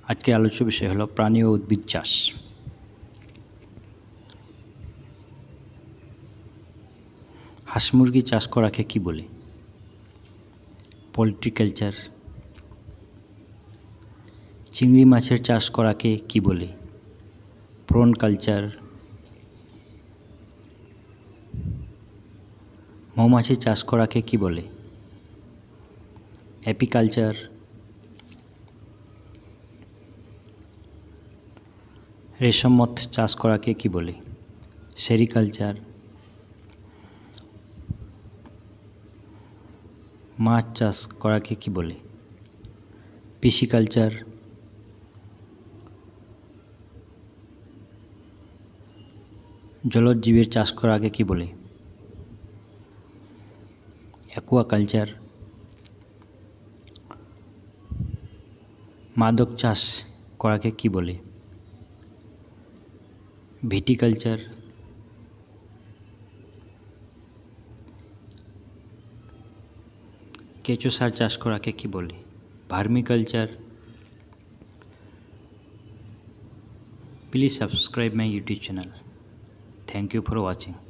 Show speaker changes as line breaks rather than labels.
আজকের আলোচ্য বিষয় হলো প্রাণী ও উদ্ভিদ চাষ। হাঁস মুরগি চাষ করাকে কি বলে? Poultry culture. চিংড়ি মাছের চাষ করাকে কি বলে? Prawn culture. মৌমাছি চাষ করাকে কি বলে? অ্যাপিকালচার। রেশম মৎ চাষ করাকে কি বলে? সেরিকালচার। মাছ চাষ করাকে কি বলে? পিসিকালচার। জলজ জীবের চাষ করাকে কি বলে? অ্যাকুয়াকালচার। মাদক চাষ করাকে কি বলে? ভিটিকালচার। কেঁচো সার চাষ করাকে কি বলে? ভার্মিকালচার। Please subscribe my YouTube channel. Thank you for watching.